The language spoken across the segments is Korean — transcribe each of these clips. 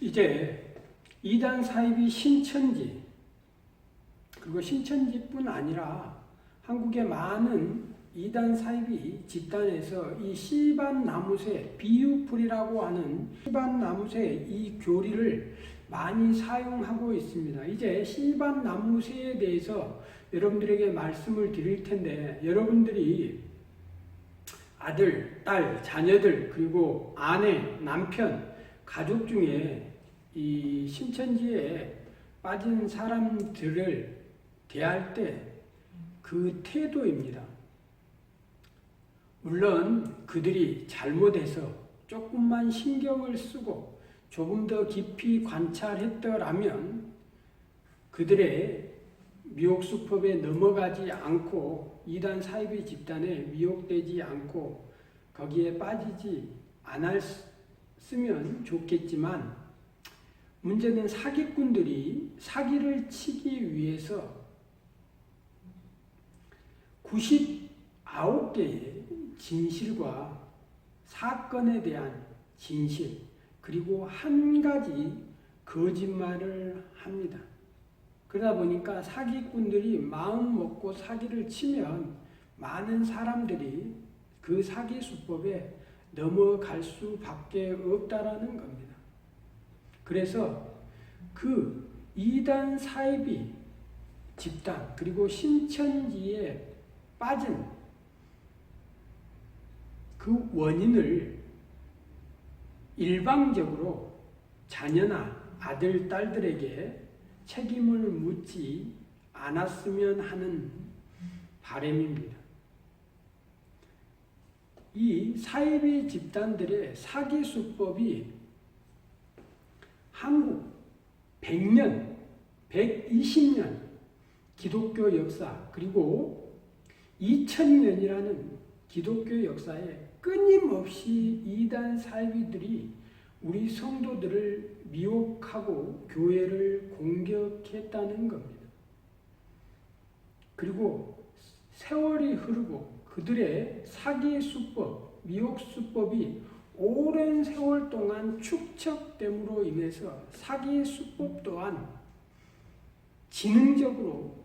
이제 이단 사입이 신천지, 그리고 신천지뿐 아니라 한국의 많은 이단 사입이 집단에서 이 씨밭나무새, 비유풀이라고 하는 씨밭나무새 이 교리를 많이 사용하고 있습니다. 이제 씨밭나무새에 대해서 여러분들에게 말씀을 드릴 텐데, 여러분들이 아들, 딸, 자녀들, 그리고 아내, 남편, 가족 중에 이 신천지에 빠진 사람들을 대할 때 그 태도입니다. 물론 그들이 잘못해서 조금만 신경을 쓰고 조금 더 깊이 관찰했더라면 그들의 미혹수법에 넘어가지 않고 이단 사이비 집단에 미혹되지 않고 거기에 빠지지 않았으면 좋겠지만, 문제는 사기꾼들이 사기를 치기 위해서 99개의 진실과 사건에 대한 진실, 그리고 한 가지 거짓말을 합니다. 그러다 보니까 사기꾼들이 마음 먹고 사기를 치면 많은 사람들이 그 사기 수법에 넘어갈 수밖에 없다라는 겁니다. 그래서 그 이단 사이비 집단, 그리고 신천지에 빠진 그 원인을 일방적으로 자녀나 아들, 딸들에게 책임을 묻지 않았으면 하는 바람입니다. 이 사이비 집단들의 사기 수법이 한국 100년, 120년 기독교 역사, 그리고 2000년이라는 기독교 역사에 끊임없이 이단 사이비들이 우리 성도들을 미혹하고 교회를 공격했다는 겁니다. 그리고 세월이 흐르고 그들의 사기 수법, 미혹 수법이 오랜 세월 동안 축적됨으로 인해서 사기 수법 또한 지능적으로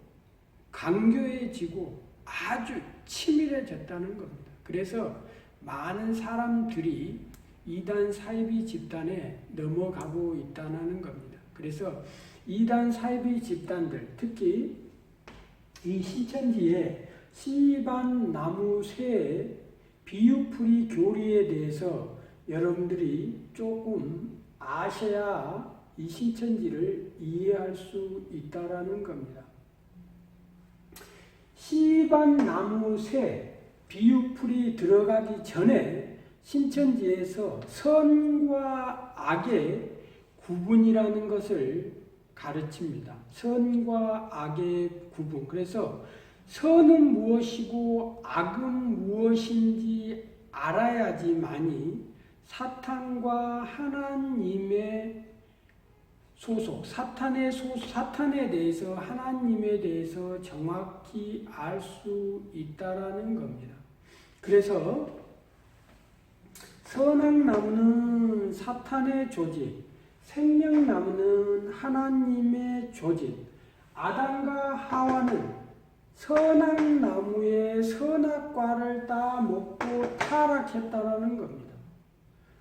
강교해지고 아주 치밀해졌다는 겁니다. 그래서 많은 사람들이 이단 사이비 집단에 넘어가고 있다는 겁니다. 그래서 이단 사이비 집단들, 특히 이 신천지의 씨밭나무새의 비유풀이 교리에 대해서 여러분들이 조금 아셔야 이 신천지를 이해할 수 있다라는 겁니다. 씨밭나무새 비유풀이 들어가기 전에 신천지에서 선과 악의 구분이라는 것을 가르칩니다. 선과 악의 구분. 그래서 선은 무엇이고 악은 무엇인지 알아야지만이 사탄과 하나님의 소속, 사탄에 대해서, 하나님에 대해서 정확히 알 수 있다라는 겁니다. 그래서 선악나무는 사탄의 조직, 생명나무는 하나님의 조직, 아담과 하와는 선악나무의 선악과를 따 먹고 타락했다라는 겁니다.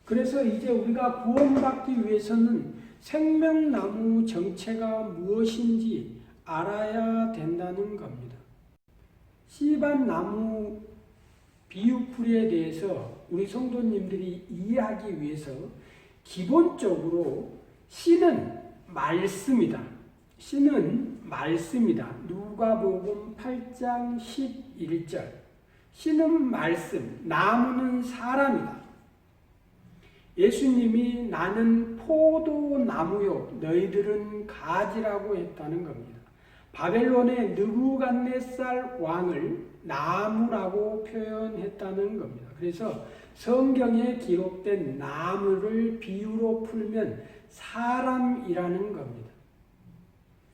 그래서 이제 우리가 구원받기 위해서는 생명나무 정체가 무엇인지 알아야 된다는 겁니다. 씨밭나무 비유풀이에 대해서 우리 성도님들이 이해하기 위해서 기본적으로 씨는 말씀이다. 씨는 말씀이다. 누가복음 8장 11절. 씨는 말씀, 나무는 사람이다. 예수님이 나는 포도나무요 너희들은 가지라고 했다는 겁니다. 바벨론의 느부갓네살 왕을 나무라고 표현했다는 겁니다. 그래서 성경에 기록된 나무를 비유로 풀면 사람이라는 겁니다.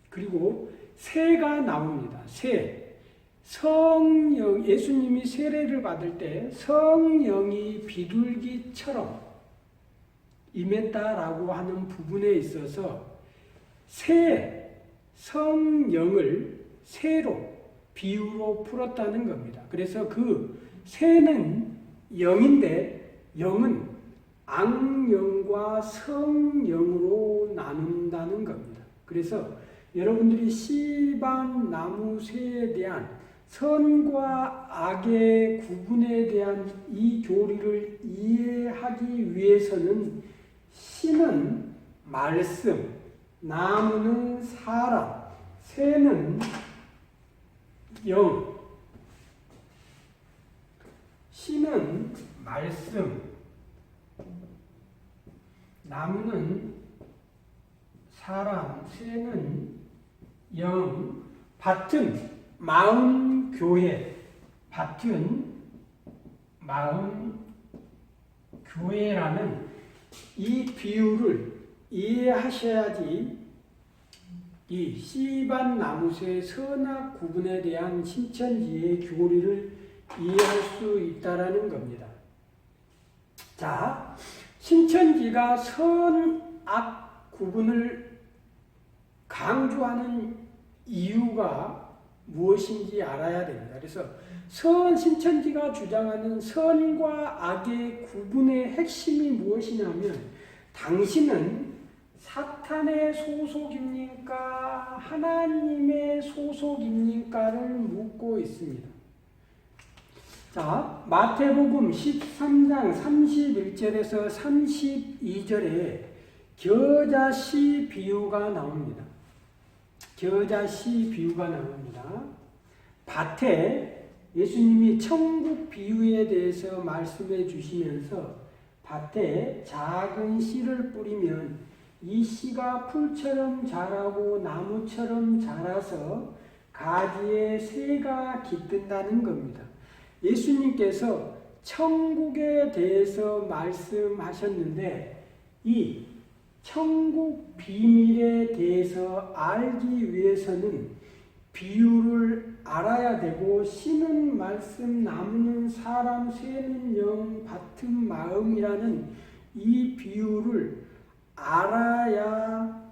그리고 새가 나옵니다. 새. 성령, 예수님이 세례를 받을 때 성령이 비둘기처럼 임했다라고 하는 부분에 있어서 새 성령을 새로 비유로 풀었다는 겁니다. 그래서 그 새는 영인데 영은 악령과 성령으로 나눈다는 겁니다. 그래서 여러분들이 씨반 나무 새에 대한 선과 악의 구분에 대한 이 교리를 이해하기 위해서는 씨는 말씀, 나무는 사람, 새는 영, 씨는 말씀, 나무는 사람, 새는 영, 밭은 마음 교회, 밭은 마음 교회라는 이 비유를 이해하셔야지 이 씨반 나무새 선악 구분에 대한 신천지의 교리를 이해할 수 있다라는 겁니다. 자, 신천지가 선악 구분을 강조하는 이유가 무엇인지 알아야 됩니다. 그래서 신천지가 주장하는 선과 악의 구분의 핵심이 무엇이냐면 당신은 사탄의 소속입니까? 하나님의 소속입니까를 묻고 있습니다. 자, 마태복음 13장 31절에서 32절에 겨자씨 비유가 나옵니다. 겨자씨 비유가 나옵니다. 밭에 예수님이 천국 비유에 대해서 말씀해 주시면서 밭에 작은 씨를 뿌리면 이 씨가 풀처럼 자라고 나무처럼 자라서 가지에 새가 깃든다는 겁니다. 예수님께서 천국에 대해서 말씀하셨는데 이 천국 비밀에 대해서 알기 위해서는 비유를 알아야 되고 씨는 말씀, 나무는 사람, 새는 영, 밭은 마음이라는 이 비유를 알아야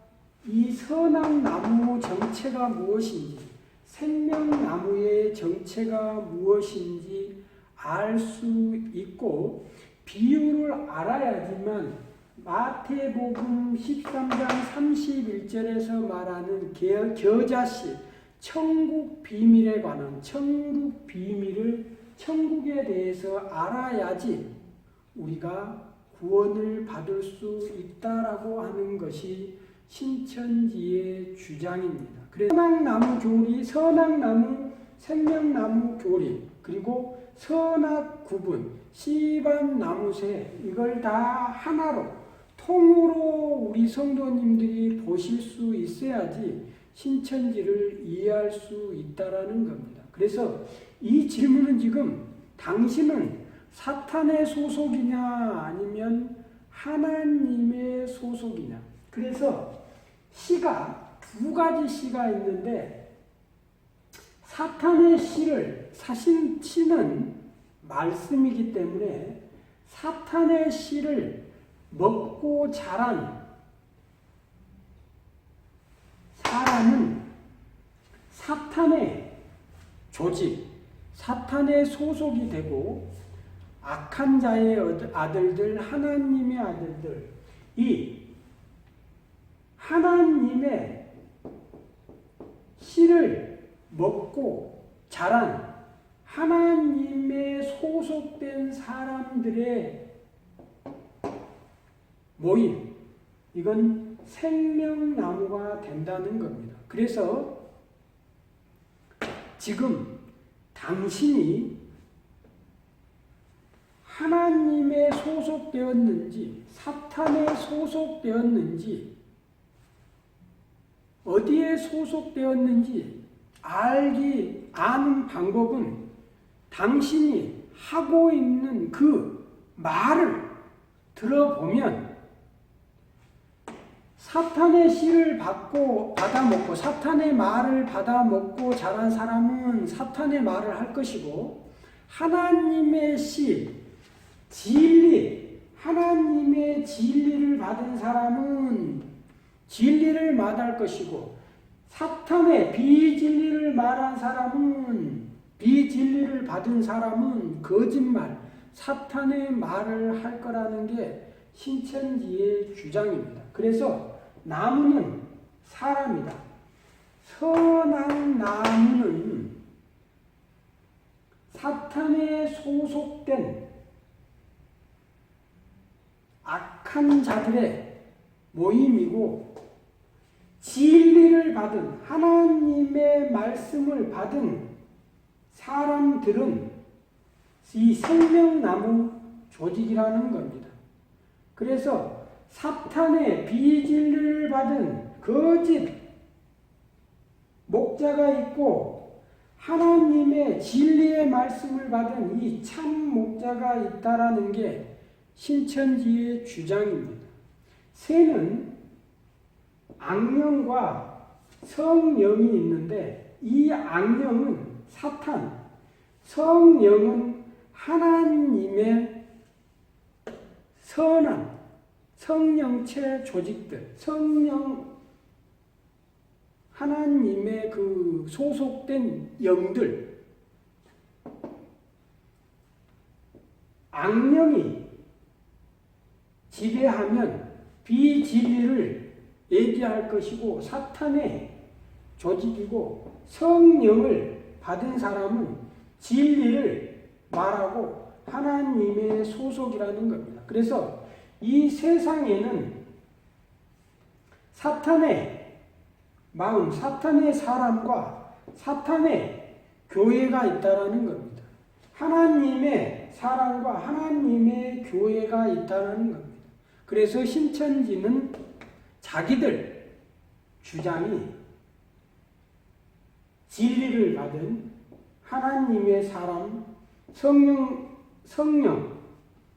이 선악나무 정체가 무엇인지 생명나무의 정체가 무엇인지 알 수 있고 비유를 알아야지만 마태복음 13장 31절에서 말하는 겨자씨 천국 비밀에 관한 천국 비밀을 천국에 대해서 알아야지 우리가 구원을 받을 수 있다라고 하는 것이 신천지의 주장입니다. 그래서 선악나무 교리, 선악나무, 생명나무 교리, 그리고 선악 구분, 씨반 나무새 이걸 다 하나로 통으로 우리 성도님들이 보실 수 있어야지 신천지를 이해할 수 있다라는 겁니다. 그래서 이 질문은 지금 당신은 사탄의 소속이냐 아니면 하나님의 소속이냐. 그래서 씨가 두 가지 씨가 있는데 사탄의 씨를 씨는 말씀이기 때문에 사탄의 씨를 먹고 자란 사람은 사탄의 조직, 사탄의 소속이 되고 악한 자의 아들들, 하나님의 아들들, 이 하나님의 씨를 먹고 자란 하나님의 소속된 사람들의 모임, 이건 생명나무가 된다는 겁니다. 그래서 지금 당신이 하나님의 소속되었는지 사탄의 소속되었는지 어디에 소속되었는지 아는 방법은 당신이 하고 있는 그 말을 들어보면 사탄의 씨를 받아먹고 사탄의 말을 받아먹고 자란 사람은 사탄의 말을 할 것이고 하나님의 씨, 진리, 하나님의 진리를 받은 사람은 진리를 말할 것이고 사탄의 비진리를 말한 사람은 비진리를 받은 사람은 거짓말, 사탄의 말을 할 거라는 게 신천지의 주장입니다. 그래서 나무는 사람이다. 선악 나무는 사탄에 소속된 악한 자들의 모임이고 진리를 받은 하나님의 말씀을 받은 사람들은 이 생명나무 조직이라는 겁니다. 그래서 사탄의 비진리를 받은 거짓 목자가 있고 하나님의 진리의 말씀을 받은 이 참 목자가 있다라는 게 신천지의 주장입니다. 새는 악령과 성령이 있는데 이 악령은 사탄, 성령은 하나님의 선한 성령체 조직들, 하나님의 그 소속된 영들, 악령이 지배하면 비진리를 얘기할 것이고 사탄의 조직이고 성령을 받은 사람은 진리를 말하고 하나님의 소속이라는 겁니다. 그래서 이 세상에는 사탄의 마음, 사탄의 사람과 사탄의 교회가 있다라는 겁니다. 하나님의 사람과 하나님의 교회가 있다라는 겁니다. 그래서 신천지는 자기들 주장이 진리를 받은 하나님의 사람, 성령이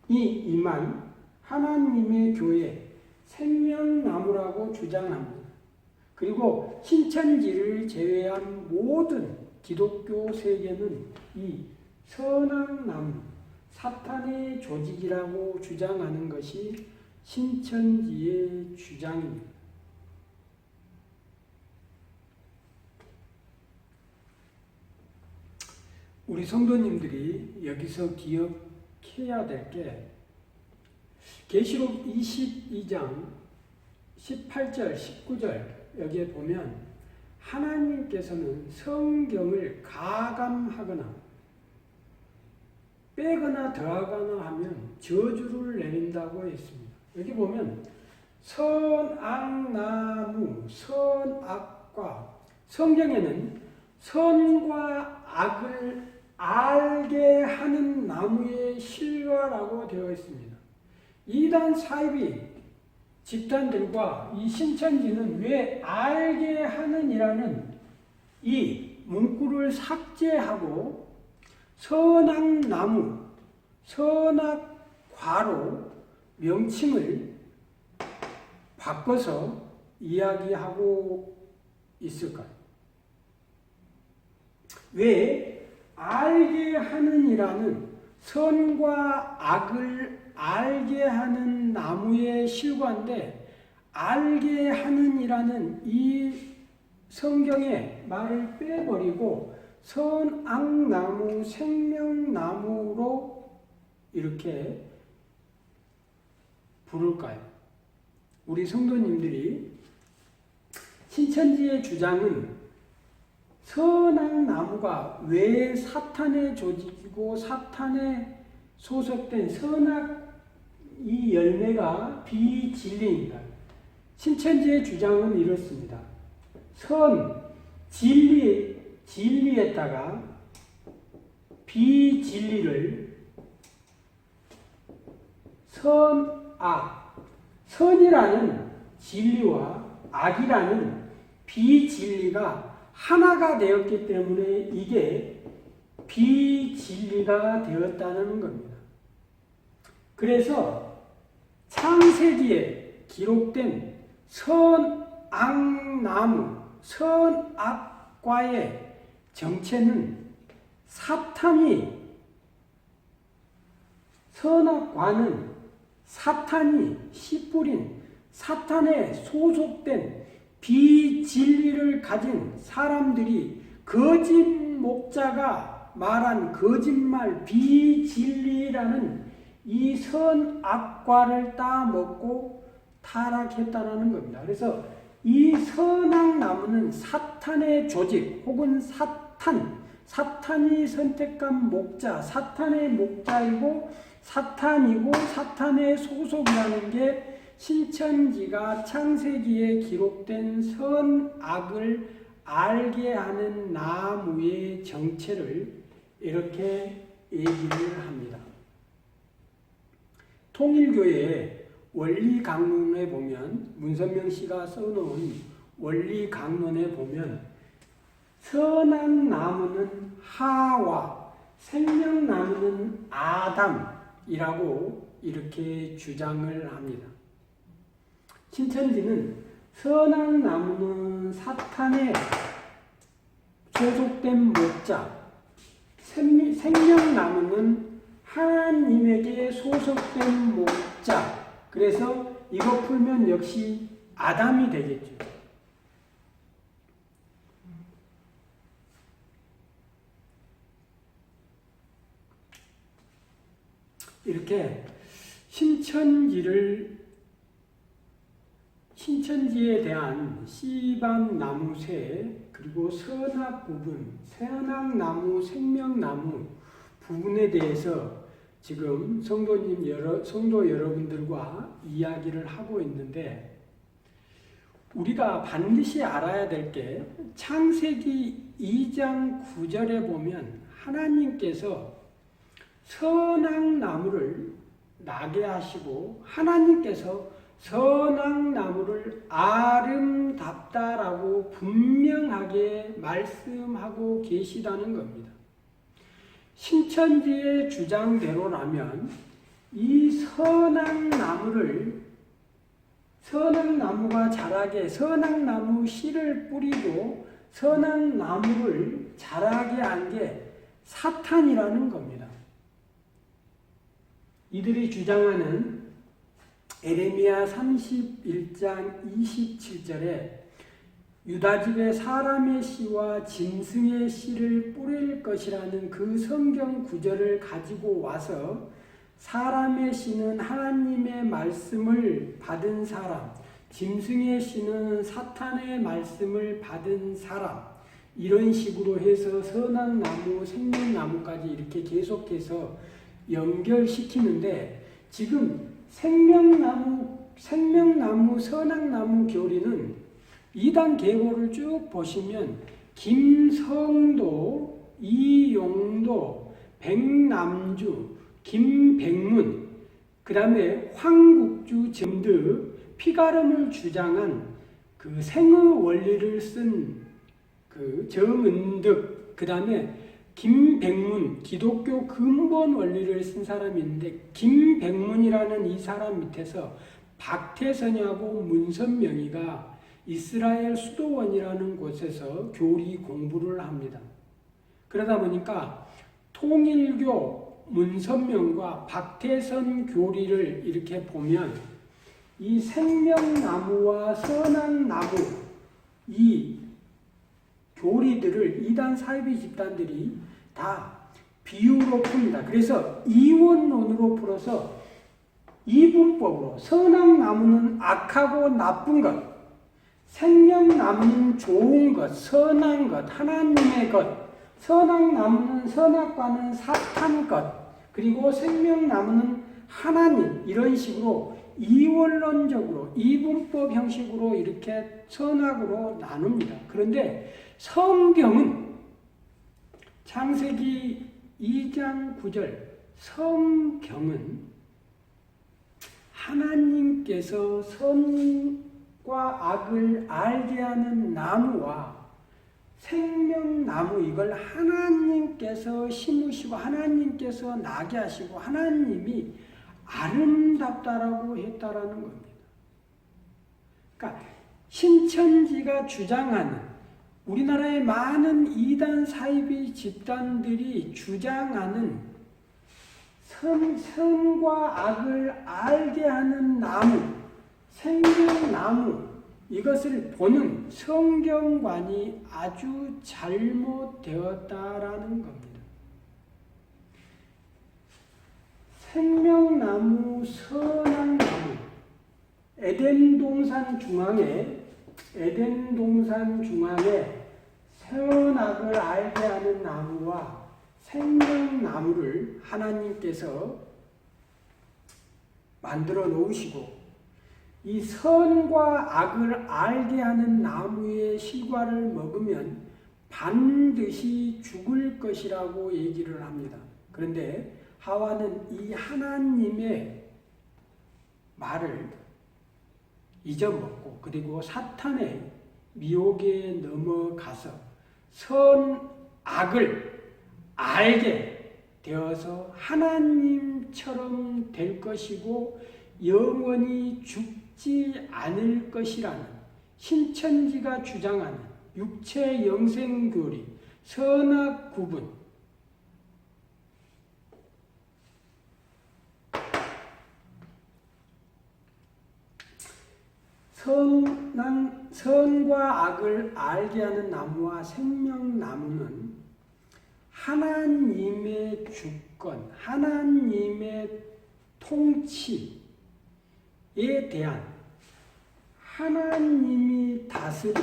임한 하나님의 교회, 생명나무라고 주장합니다. 그리고 신천지를 제외한 모든 기독교 세계는 이 선악나무, 사탄의 조직이라고 주장하는 것이 신천지의 주장입니다. 우리 성도님들이 여기서 기억해야 될 게 계시록 22장 18절, 19절 여기에 보면 하나님께서는 성경을 가감하거나 빼거나 더하거나 하면 저주를 내린다고 했습니다. 여기 보면 선악나무, 선악과 성경에는 선과 악을 알게 하는 나무의 실과라고 되어 있습니다. 이단 사이비 집단들과 이 신천지는 왜 알게 하는이라는 이 문구를 삭제하고 선악나무, 선악과로 명칭을 바꿔서 이야기하고 있을까요? 왜 알게 하는이라는 선과 악을 알게 하는 나무의 실과인데 알게 하는이라는 이 성경의 말을 빼버리고 선악나무, 생명나무로 이렇게 부를까요? 우리 성도님들이 신천지의 주장은 선악나무가 왜 사탄의 조직이고 사탄에 소속된 선악 이 열매가 비진리입니다. 신천지의 주장은 이렇습니다. 진리에다가 비진리를 선이라는 진리와 악이라는 비진리가 하나가 되었기 때문에 이게 비진리가 되었다는 겁니다. 그래서 창세기에 기록된 선악나무, 선악과의 정체는 선악과는 사탄이 씨 뿌린 사탄에 소속된 비진리를 가진 사람들이 거짓 목자가 말한 거짓말 비진리라는 이 선악과를 따먹고 타락했다라는 겁니다. 그래서 이 선악나무는 사탄의 조직 혹은 사탄이 선택한 목자, 사탄의 목자이고 사탄이고 사탄의 소속이라는 게 신천지가 창세기에 기록된 선악을 알게 하는 나무의 정체를 이렇게 얘기를 합니다. 통일교의 원리강론에 보면 문선명 씨가 써놓은 원리강론에 보면 선악나무는 하와 생명나무는 아담이라고 이렇게 주장을 합니다. 신천지는 선악나무는 사탄에 소속된 목자, 생명나무는 하나님에게 소속된 목자. 그래서 이거 풀면 역시 아담이 되겠죠. 이렇게 신천지에 대한 씨밤나무새 그리고 선악구분, 선악나무, 생명나무 부분에 대해서 지금 성도 여러분들과 이야기를 하고 있는데 우리가 반드시 알아야 될 게 창세기 2장 9절에 보면 하나님께서 선악나무를 나게 하시고 하나님께서 선악나무를 아름답다라고 분명하게 말씀하고 계시다는 겁니다. 신천지의 주장대로라면 이 선악나무가 자라게 선악나무 씨를 뿌리고 선악나무를 자라게 한 게 사탄이라는 겁니다. 이들이 주장하는 에레미야 31장 27절에 유다집에 사람의 씨와 짐승의 씨를 뿌릴 것이라는 그 성경 구절을 가지고 와서 사람의 씨는 하나님의 말씀을 받은 사람, 짐승의 씨는 사탄의 말씀을 받은 사람, 이런 식으로 해서 선악나무, 생명나무까지 이렇게 계속해서 연결시키는데 지금 생명나무, 선악나무 교리는 이단 계보를 쭉 보시면 김성도, 이용도, 백남주, 김백문, 그 다음에 황국주 점득, 피가름을 주장한 그 생의 원리를 쓴 그 정은득, 그 다음에 김백문, 기독교 근본 원리를 쓴 사람이 있는데 김백문이라는 이 사람 밑에서 박태선이하고 문선명이가 이스라엘 수도원이라는 곳에서 교리 공부를 합니다. 그러다 보니까 통일교 문선명과 박태선 교리를 이렇게 보면 이 생명나무와 선악나무 이 교리들을 이단 사이비 집단들이 다 비유로 풉니다. 그래서 이원론으로 풀어서 이분법으로 선악나무는 악하고 나쁜 것, 생명나무는 좋은 것, 선한 것, 하나님의 것, 선악나무는 선악과는 사탄 것, 그리고 생명나무는 하나님, 이런 식으로 이원론적으로 이분법 형식으로 이렇게 선악으로 나눕니다. 그런데 성경은 창세기 2장 9절 성경은 하나님께서 선과 악을 알게 하는 나무와 생명나무 이걸 하나님께서 심으시고 하나님께서 나게 하시고 하나님이 아름답다라고 했다라는 겁니다. 그러니까 신천지가 주장하는 우리나라의 많은 이단 사이비 집단들이 주장하는 선과 악을 알게 하는 나무, 생명나무, 이것을 보는 성경관이 아주 잘못되었다라는 겁니다. 생명나무, 선한 나무, 에덴 동산 중앙에 선악을 알게 하는 나무와 생명나무를 하나님께서 만들어 놓으시고, 이 선과 악을 알게 하는 나무의 실과를 먹으면 반드시 죽을 것이라고 얘기를 합니다. 그런데 하와는 이 하나님의 말을 잊어먹고, 그리고 사탄의 미혹에 넘어가서 선악을 알게 되어서 하나님처럼 될 것이고 영원히 죽지 않을 것이라는 신천지가 주장하는 육체 영생교리, 선악 구분, 선과 악을 알게 하는 나무와 생명나무는 하나님의 주권, 하나님의 통치에 대한 하나님이 다스림,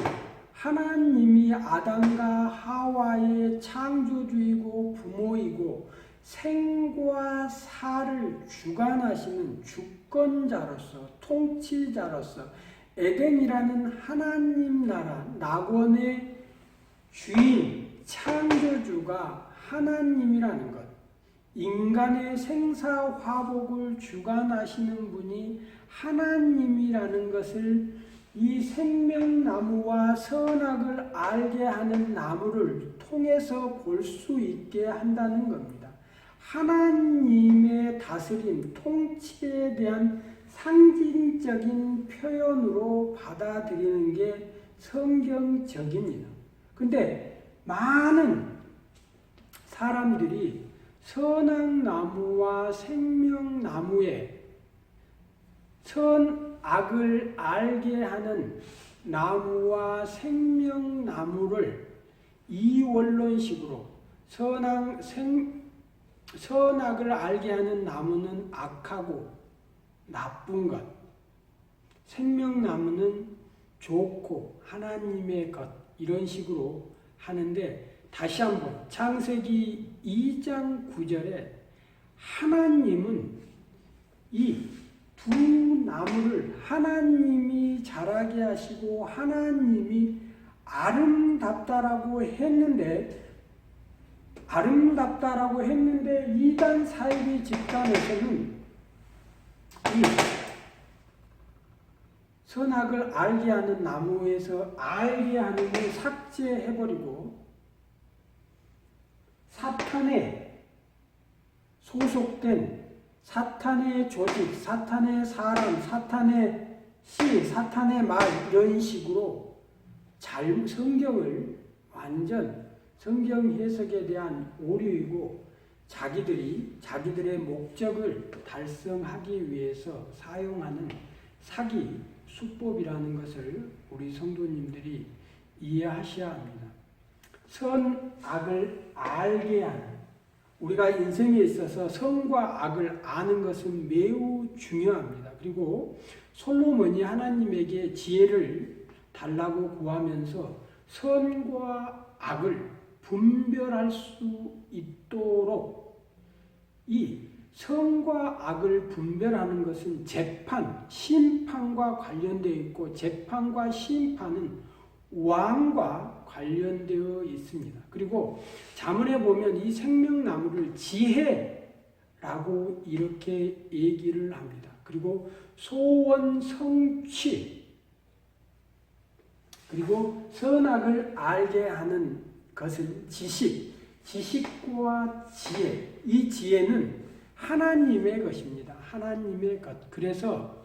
하나님이 아담과 하와의 창조주이고 부모이고 생과 사를 주관하시는 주권자로서, 통치자로서 에덴이라는 하나님 나라, 낙원의 주인, 창조주가 하나님이라는 것, 인간의 생사화복을 주관하시는 분이 하나님이라는 것을 이 생명나무와 선악을 알게 하는 나무를 통해서 볼 수 있게 한다는 겁니다. 하나님의 다스림, 통치에 대한 상징적인 표현으로 받아들이는 게 성경적입니다. 근데 많은 사람들이 선악나무와 생명나무에 선악을 알게 하는 나무와 생명나무를 이원론식으로 선악을 알게 하는 나무는 악하고 나쁜 것, 생명나무는 좋고 하나님의 것, 이런 식으로 하는데, 다시 한번 창세기 2장 9절에 하나님은 이 두 나무를 하나님이 자라게 하시고 하나님이 아름답다라고 했는데 이단 사이비 집단에서는 이 선악을 알게 하는 나무에서 알게 하는 걸 삭제해버리고 사탄에 소속된 사탄의 조직, 사탄의 사람, 사탄의 시, 사탄의 말, 이런 식으로 성경을 완전 성경 해석에 대한 오류이고 자기들의 목적을 달성하기 위해서 사용하는 사기 수법이라는 것을 우리 성도님들이 이해하셔야 합니다. 선악을 알게 하는, 우리가 인생에 있어서 선과 악을 아는 것은 매우 중요합니다. 그리고 솔로몬이 하나님에게 지혜를 달라고 구하면서 선과 악을 분별할 수 있도록, 이 선과 악을 분별하는 것은 재판, 심판과 관련되어 있고, 재판과 심판은 왕과 관련되어 있습니다. 그리고 잠언에 보면 이 생명나무를 지혜라고 이렇게 얘기를 합니다. 그리고 소원, 성취, 그리고 선악을 알게 하는 것은 지식, 지식과 지혜. 이 지혜는 하나님의 것입니다. 하나님의 것. 그래서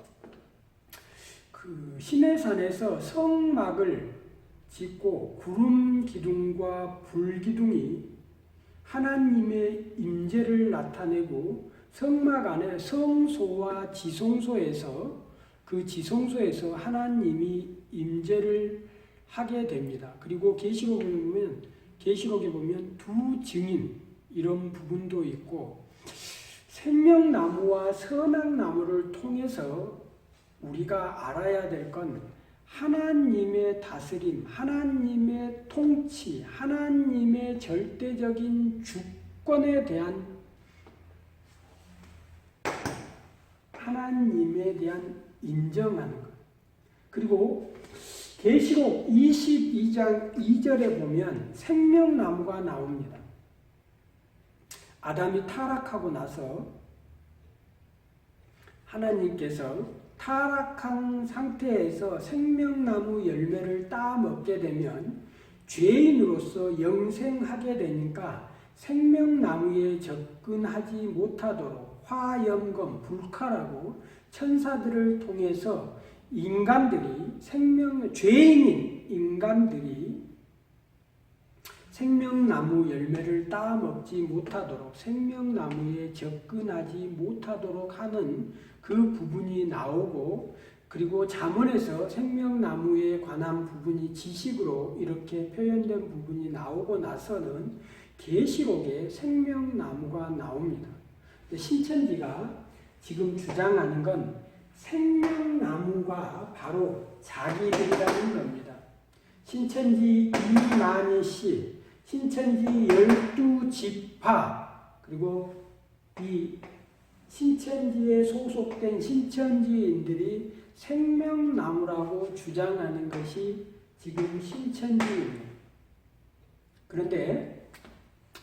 시내산에서 성막을 짓고 구름 기둥과 불 기둥이 하나님의 임재를 나타내고 성막 안에 성소와 지성소에서 그 지성소에서 하나님이 임재를 하게 됩니다. 그리고 계시록에 보면 두 증인 이런 부분도 있고 생명나무와 선악나무를 통해서 우리가 알아야 될 건 하나님의 다스림, 하나님의 통치, 하나님의 절대적인 주권에 대한 인정하는 것. 그리고 계시록 22장 2절에 보면 생명나무가 나옵니다. 아담이 타락하고 나서 하나님께서 타락한 상태에서 생명나무 열매를 따먹게 되면 죄인으로서 영생하게 되니까 생명나무에 접근하지 못하도록 화염검, 불칼하고 천사들을 통해서 죄인인 인간들이 생명나무 열매를 따먹지 못하도록 생명나무에 접근하지 못하도록 하는 그 부분이 나오고 그리고 잠언에서 생명나무에 관한 부분이 지식으로 이렇게 표현된 부분이 나오고 나서는 계시록에 생명나무가 나옵니다. 신천지가 지금 주장하는 건 생명나무가 바로 자기들이라는 겁니다. 신천지 이만희 씨, 신천지 12지파, 그리고 이 신천지에 소속된 신천지인들이 생명나무라고 주장하는 것이 지금 신천지입니다. 그런데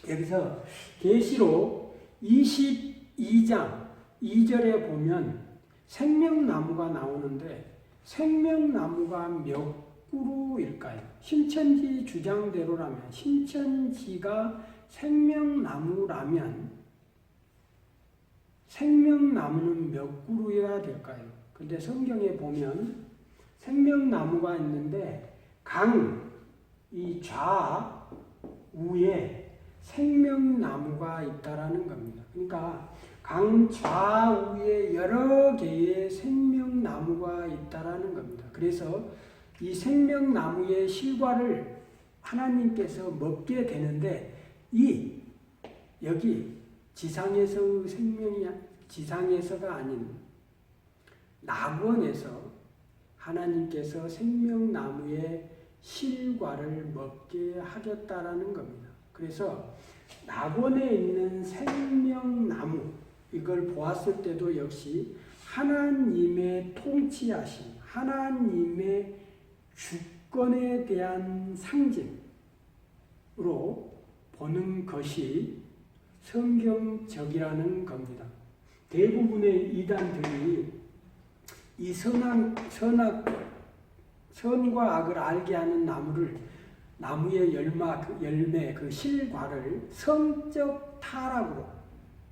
여기서 계시록 22장 2절에 보면 생명나무가 나오는데 생명나무가 몇 그루일까요? 신천지 주장대로라면 신천지가 생명나무라면 생명나무는 몇 그루여야 될까요? 근데 성경에 보면 생명나무가 있는데 이 좌우에 생명나무가 있다라는 겁니다. 그러니까 강 좌우에 여러 개의 생명나무가 있다라는 겁니다. 그래서 이 생명나무의 실과를 하나님께서 먹게 되는데 여기 지상에서의 생명이 지상에서가 아닌 낙원에서 하나님께서 생명나무의 실과를 먹게 하겠다라는 겁니다. 그래서 낙원에 있는 생명나무 이걸 보았을 때도 역시 하나님의 통치하심, 하나님의 주권에 대한 상징으로 보는 것이 성경적이라는 겁니다. 대부분의 이단들이 이 선과 악을 알게 하는 나무의 열매, 그 실과를 성적 타락으로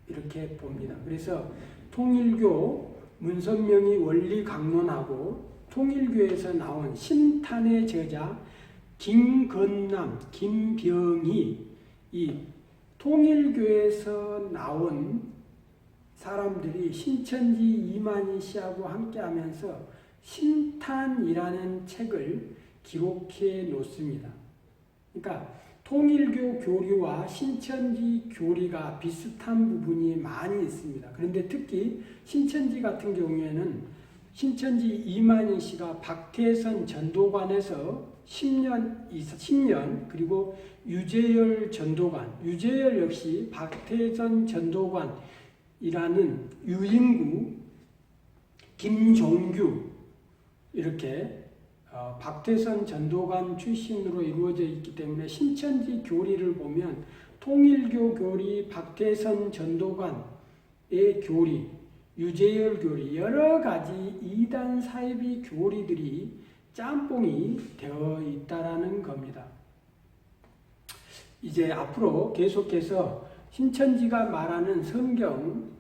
이렇게 봅니다. 그래서 통일교 문선명이 원리 강론하고 통일교에서 나온 신탄의 저자 김건남, 김병희 이 통일교에서 나온 사람들이 신천지 이만희 씨하고 함께 하면서 신탄이라는 책을 기록해 놓습니다. 그러니까 통일교 교리와 신천지 교리가 비슷한 부분이 많이 있습니다. 그런데 특히 신천지 같은 경우에는 신천지 이만희 씨가 박태선 전도관에서 10년 그리고 유재열 전도관, 유재열 역시 박태선 전도관이라는 유인구, 김종규 이렇게 박태선 전도관 출신으로 이루어져 있기 때문에 신천지 교리를 보면 통일교 교리, 박태선 전도관의 교리, 유재열 교리 여러 가지 이단 사이비 교리들이 짬뽕이 되어 있다라는 겁니다. 이제 앞으로 계속해서 신천지가 말하는 성경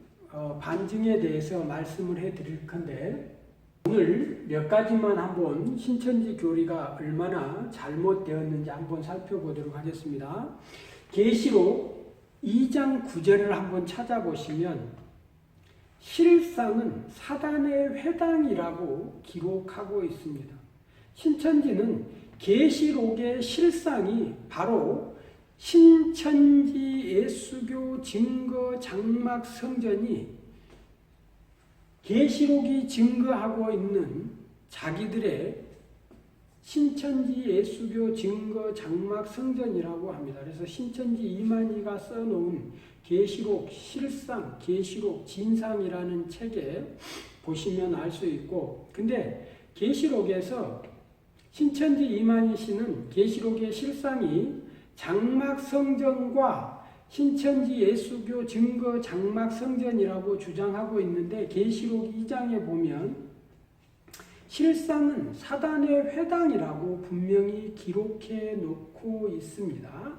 반증에 대해서 말씀을 해드릴 건데 오늘 몇 가지만 한번 신천지 교리가 얼마나 잘못되었는지 한번 살펴보도록 하겠습니다. 계시록 2장 9절을 한번 찾아보시면 실상은 사단의 회당이라고 기록하고 있습니다. 신천지는 계시록의 실상이 바로 신천지 예수교 증거 장막 성전이 계시록이 증거하고 있는 자기들의 신천지 예수교 증거 장막 성전이라고 합니다. 그래서 신천지 이만희가 써놓은 계시록 실상, 계시록 진상이라는 책에 보시면 알 수 있고, 근데 계시록에서 신천지 이만희 씨는 계시록의 실상이 장막 성전과 신천지 예수교 증거 장막 성전이라고 주장하고 있는데, 계시록 2장에 보면 실상은 사단의 회당이라고 분명히 기록해 놓고 있습니다.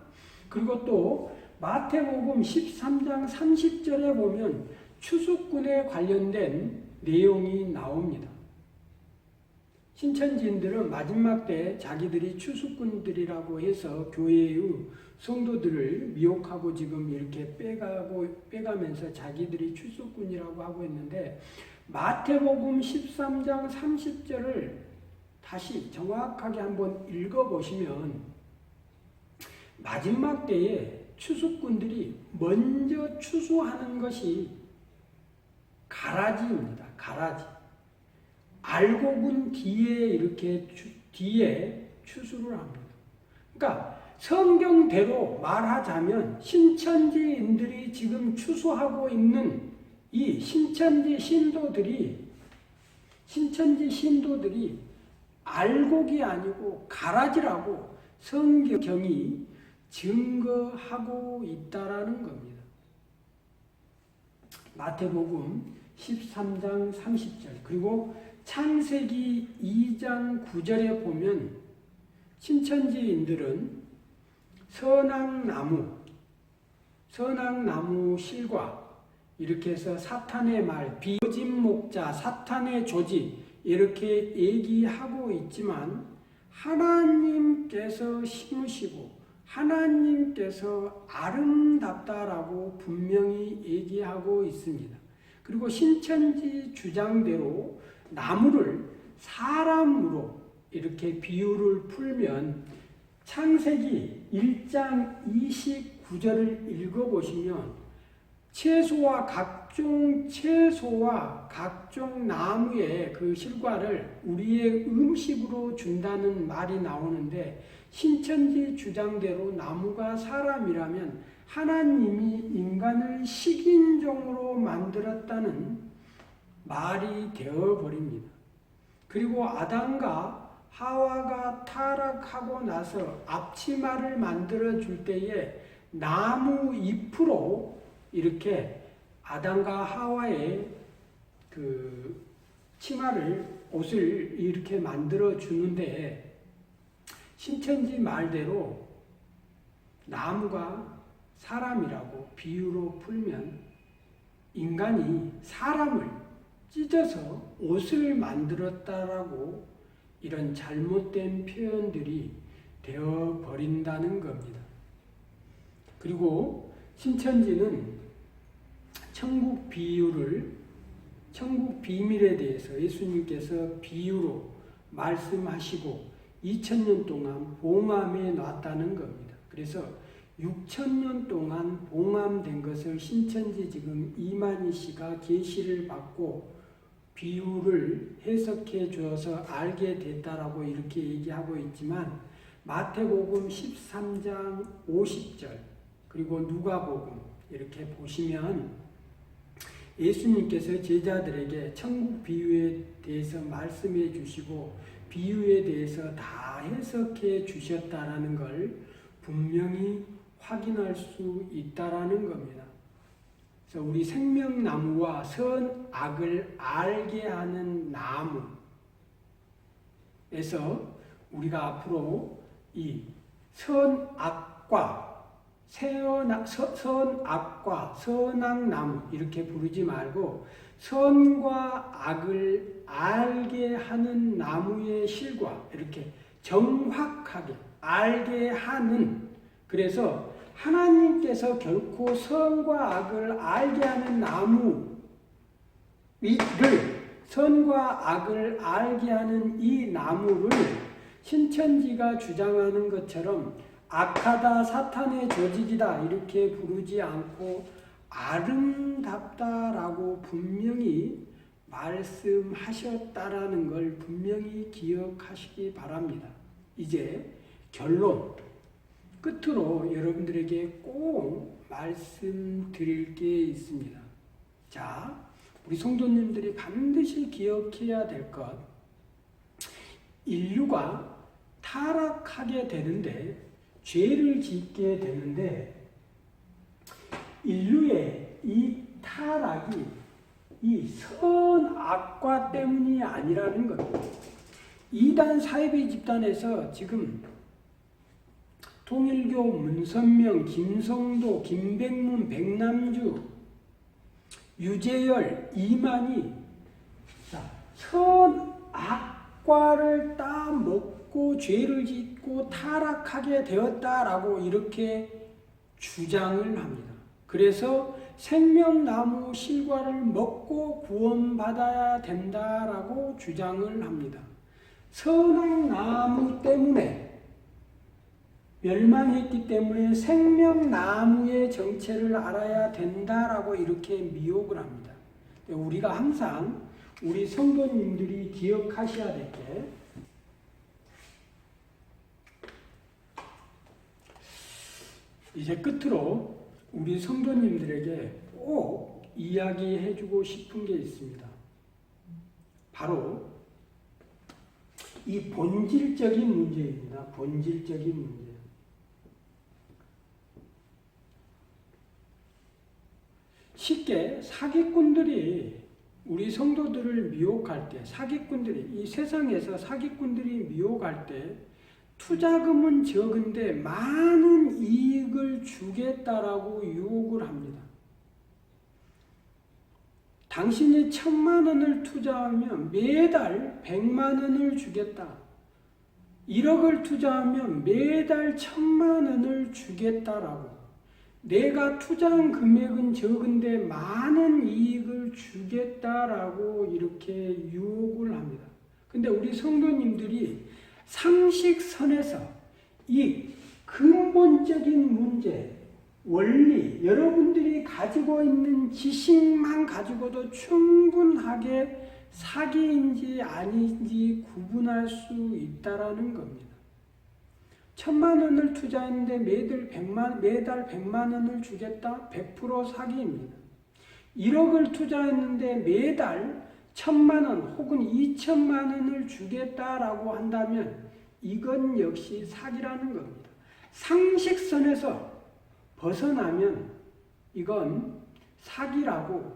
그리고 또 마태복음 13장 30절에 보면 추수꾼에 관련된 내용이 나옵니다. 신천지인들은 마지막 때 자기들이 추수꾼들이라고 해서 교회의 성도들을 미혹하고 지금 이렇게 빼가면서 자기들이 추수꾼이라고 하고 있는데, 마태복음 13장 30절을 다시 정확하게 한번 읽어보시면 마지막 때에 추수꾼들이 먼저 추수하는 것이 가라지입니다. 가라지. 알곡은 뒤에 이렇게 뒤에 추수를 합니다. 그러니까 성경대로 말하자면 신천지인들이 지금 추수하고 있는 이 신천지 신도들이 알곡이 아니고 가라지라고 성경이 증거하고 있다라는 겁니다. 마태복음 13장 30절, 그리고 창세기 2장 9절에 보면 신천지인들은 선악나무 실과 이렇게 해서 사탄의 말, 거짓 목자, 사탄의 조직 이렇게 얘기하고 있지만, 하나님께서 심으시고 하나님께서 아름답다라고 분명히 얘기하고 있습니다. 그리고 신천지 주장대로 나무를 사람으로 이렇게 비유를 풀면 창세기 1장 29절을 읽어보시면 채소와 각종 나무의 그 실과를 우리의 음식으로 준다는 말이 나오는데, 신천지 주장대로 나무가 사람이라면 하나님이 인간을 식인종으로 만들었다는 말이 되어버립니다. 그리고 아담과 하와가 타락하고 나서 앞치마를 만들어 줄 때에 나무 잎으로 이렇게 아담과 하와의 그 옷을 이렇게 만들어 주는데, 신천지 말대로 나무가 사람이라고 비유로 풀면 인간이 사람을 찢어서 옷을 만들었다라고 이런 잘못된 표현들이 되어버린다는 겁니다. 그리고 신천지는 천국 비밀에 대해서 예수님께서 비유로 말씀하시고 2000년 동안 봉함해 놨다는 겁니다. 그래서 6000년 동안 봉함된 것을 신천지 지금 이만희 씨가 계시를 받고 비유를 해석해 주어서 알게 됐다라고 이렇게 얘기하고 있지만, 마태복음 13장 50절 그리고 누가복음 이렇게 보시면 예수님께서 제자들에게 천국 비유에 대해서 말씀해 주시고 비유에 대해서 다 해석해 주셨다라는 걸 분명히 확인할 수 있다라는 겁니다. 그래서 우리 생명나무와 선악을 알게 하는 나무에서 우리가 앞으로 이 선악과 선악나무 이렇게 부르지 말고 선과 악을 알게 하는 나무의 실과 이렇게 정확하게 알게 하는, 그래서 하나님께서 결코 선과 악을 알게 하는 나무, 선과 악을 알게 하는 이 나무를 신천지가 주장하는 것처럼 악하다, 사탄의 조직이다 이렇게 부르지 않고 아름답다라고 분명히 말씀하셨다라는 걸 분명히 기억하시기 바랍니다. 이제 결론, 끝으로 여러분들에게 꼭 말씀드릴 게 있습니다. 자, 우리 성도님들이 반드시 기억해야 될 것, 인류가 타락하게 되는데, 죄를 짓게 되는데, 인류의 이 타락이 이 선악과 때문이 아니라는 겁니다. 이단 사이비 집단에서 지금 통일교, 문선명, 김성도, 김백문, 백남주, 유재열, 이만희 선악과를 따먹고 죄를 짓고 타락하게 되었다라고 이렇게 주장을 합니다. 그래서 생명나무 실과를 먹고 구원받아야 된다라고 주장을 합니다. 선악나무 때문에 멸망했기 때문에 생명나무의 정체를 알아야 된다라고 이렇게 미혹을 합니다. 우리가 항상 우리 성도님들이 기억하셔야 될 게, 이제 끝으로 우리 성도님들에게 꼭 이야기해주고 싶은 게 있습니다. 바로 이 본질적인 문제입니다. 본질적인 문제. 쉽게 사기꾼들이 우리 성도들을 미혹할 때, 이 세상에서 사기꾼들이 미혹할 때 투자금은 적은데 많은 이익을 주겠다라고 유혹을 합니다. 당신이 1,000만 원을 투자하면 매달 100만 원을 주겠다. 1억을 투자하면 매달 1,000만 원을 주겠다라고. 내가 투자한 금액은 적은데 많은 이익을 주겠다라고 이렇게 유혹을 합니다. 근데 우리 성도님들이 상식선에서 이 근본적인 문제, 원리, 여러분들이 가지고 있는 지식만 가지고도 충분하게 사기인지 아닌지 구분할 수 있다라는 겁니다. 1,000만 원을 투자했는데 매달 100만 원을 주겠다? 100% 사기입니다. 1억을 투자했는데 매달 1,000만 원 혹은 2,000만 원을 주겠다라고 한다면 이건 역시 사기라는 겁니다. 상식선에서 벗어나면 이건 사기라고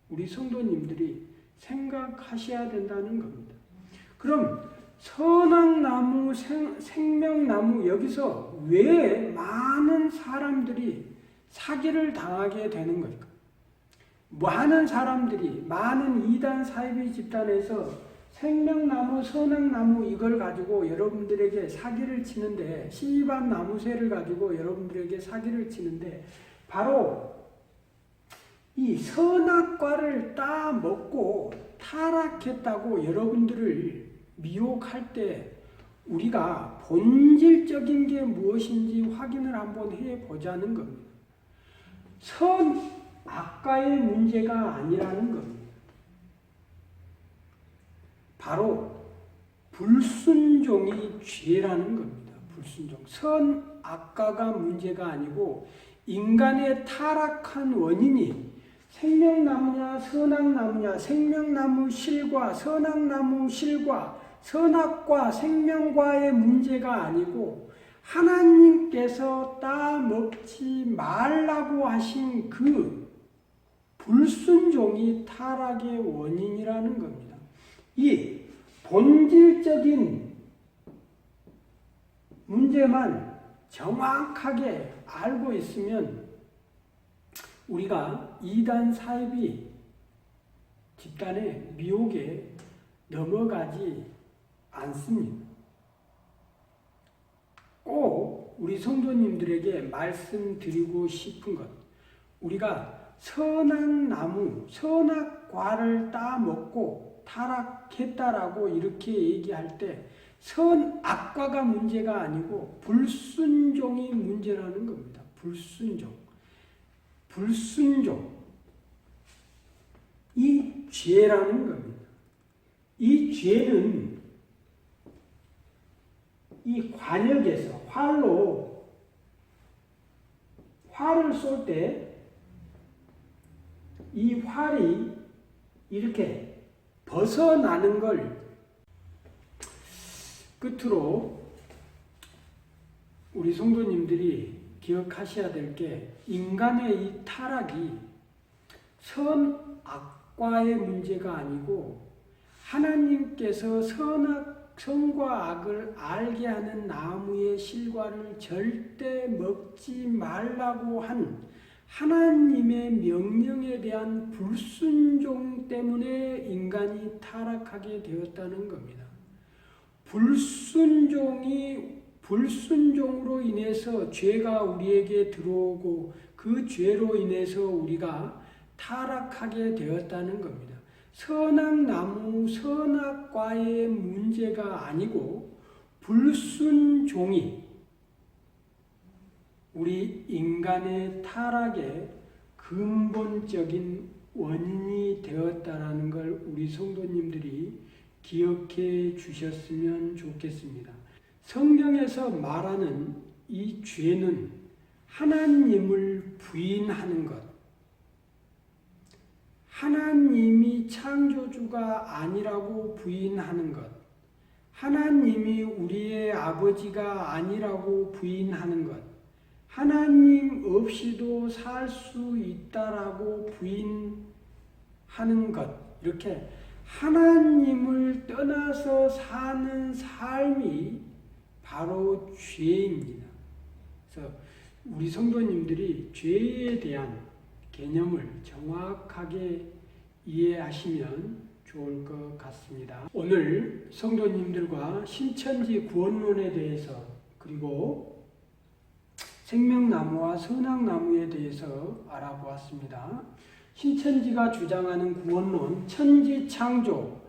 우리 성도님들이 생각하셔야 된다는 겁니다. 그럼 선악나무, 생명나무, 여기서 왜 많은 사람들이 사기를 당하게 되는 걸까? 많은 사람들이, 많은 이단 사이비 집단에서 생명나무, 선악나무 이걸 가지고 여러분들에게 사기를 치는데, 시반 나무새를 가지고 여러분들에게 사기를 치는데, 바로 이 선악과를 따먹고 타락했다고 여러분들을 미혹할 때 우리가 본질적인 게 무엇인지 확인을 한번 해보자는 겁니다. 선악과의 문제가 아니라는 겁니다. 바로 불순종이 죄라는 겁니다. 불순종. 선악과가 문제가 아니고 인간의 타락한 원인이 생명나무냐 선악나무냐, 생명나무 실과 선악나무 실과, 선악과 생명과의 문제가 아니고 하나님께서 따먹지 말라고 하신 그 불순종이 타락의 원인이라는 겁니다. 이 본질적인 문제만 정확하게 알고 있으면 우리가 이단 사이비 집단의 미혹에 넘어가지 않습니다. 꼭 우리 성도님들에게 말씀드리고 싶은 것, 우리가 선악나무, 선악 선악과를 따먹고 타락했다라고 이렇게 얘기할 때 선악과가 문제가 아니고 불순종이 문제라는 겁니다. 불순종. 이 죄라는 겁니다. 이 죄는 이 관역에서 활을 쏠 때 이 활이 이렇게 벗어나는 걸 끝으로 우리 성도님들이 기억하셔야 될 게 인간의 이 타락이 선악과의 문제가 아니고 하나님께서 선과 악을 알게 하는 나무의 실과를 절대 먹지 말라고 한 하나님의 명령에 대한 불순종 때문에 인간이 타락하게 되었다는 겁니다. 불순종으로 인해서 죄가 우리에게 들어오고 그 죄로 인해서 우리가 타락하게 되었다는 겁니다. 선악나무, 선악과의 문제가 아니고 불순종이 우리 인간의 타락의 근본적인 원인이 되었다는 걸 우리 성도님들이 기억해 주셨으면 좋겠습니다. 성경에서 말하는 이 죄는 하나님을 부인하는 것, 하나님이 창조주가 아니라고 부인하는 것, 하나님이 우리의 아버지가 아니라고 부인하는 것, 하나님 없이도 살 수 있다라고 부인하는 것, 이렇게 하나님을 떠나서 사는 삶이 바로 죄입니다. 그래서 우리 성도님들이 죄에 대한 개념을 정확하게 이해하시면 좋을 것 같습니다. 오늘 성도님들과 신천지 구원론에 대해서 그리고 생명나무와 선악나무에 대해서 알아보았습니다. 신천지가 주장하는 구원론, 천지창조,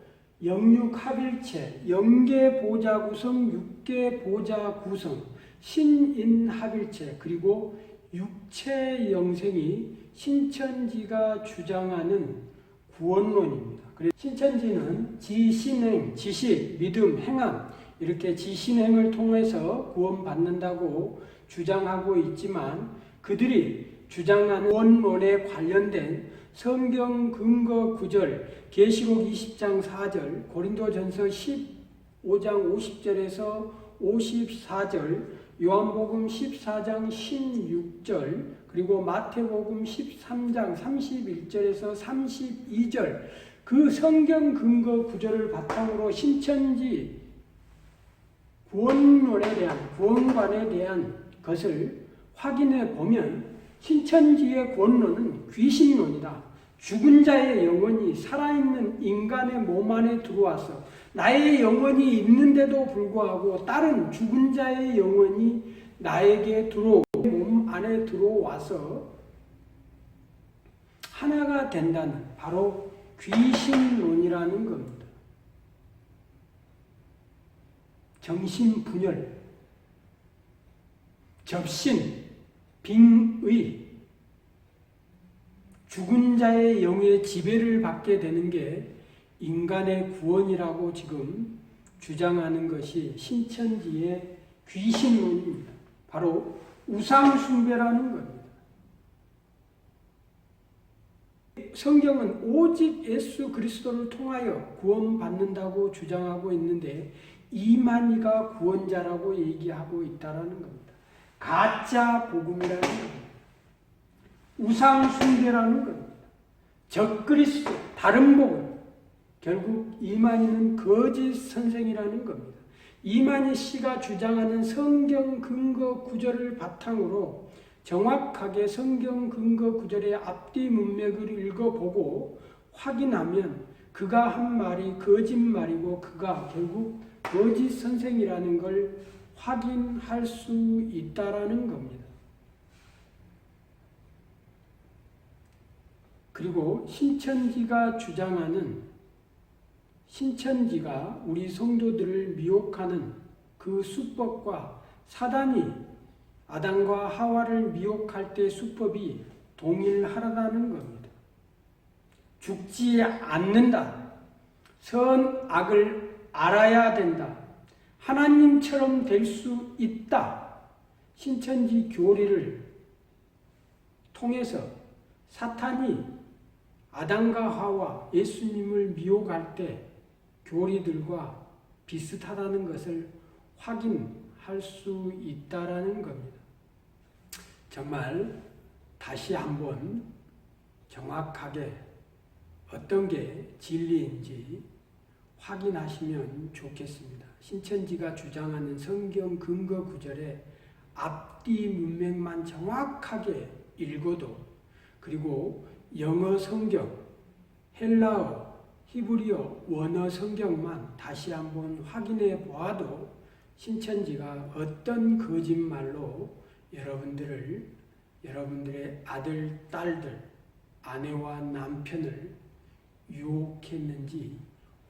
영육합일체, 영계보좌구성, 육계보좌구성, 신인합일체, 그리고 육체영생이 신천지가 주장하는 구원론입니다. 그래서 신천지는 지신행, 지식, 믿음, 행함 이렇게 지신행을 통해서 구원받는다고 주장하고 있지만 그들이 주장하는 구원론에 관련된 성경 근거 구절, 계시록 20장 4절, 고린도전서 15장 50절에서 54절, 요한복음 14장 16절, 그리고 마태복음 13장 31절에서 32절, 그 성경 근거 구절을 바탕으로 신천지 구원론에 대한, 구원관에 대한 것을 확인해 보면 신천지의 구원론은 귀신론이다. 죽은 자의 영혼이 살아있는 인간의 몸 안에 들어와서 나의 영혼이 있는데도 불구하고 다른 죽은 자의 영혼이 나에게 몸 안에 들어와서 하나가 된다는 바로 귀신론이라는 겁니다. 정신분열, 접신, 빙의, 죽은 자의 영의 지배를 받게 되는 게 인간의 구원이라고 지금 주장하는 것이 신천지의 귀신론입니다. 바로 우상숭배라는 겁니다. 성경은 오직 예수 그리스도를 통하여 구원받는다고 주장하고 있는데 이만희가 구원자라고 얘기하고 있다는 겁니다. 가짜 복음이라는 겁니다. 우상숭배라는 겁니다. 적그리스도, 다른 복음. 결국 이만희는 거짓 선생이라는 겁니다. 이만희 씨가 주장하는 성경 근거 구절을 바탕으로 정확하게 성경 근거 구절의 앞뒤 문맥을 읽어보고 확인하면 그가 한 말이 거짓말이고 그가 결국 거짓 선생이라는 걸 확인할 수 있다라는 겁니다. 그리고 신천지가 우리 성도들을 미혹하는 그 수법과 사단이 아담과 하와를 미혹할 때 수법이 동일하다는 겁니다. 죽지 않는다. 선악을 알아야 된다. 하나님처럼 될 수 있다. 신천지 교리를 통해서 사탄이 아담과 하와 예수님을 미혹할 때 교리들과 비슷하다는 것을 확인할 수 있다라는 겁니다. 정말 다시 한번 정확하게 어떤 게 진리인지 확인하시면 좋겠습니다. 신천지가 주장하는 성경 근거 구절에 앞뒤 문맥만 정확하게 읽어도, 그리고 영어 성경, 헬라어, 히브리어, 원어 성경만 다시 한번 확인해 보아도 신천지가 어떤 거짓말로 여러분들의 아들, 딸들, 아내와 남편을 유혹했는지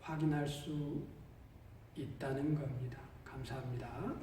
확인할 수 있다는 겁니다. 감사합니다.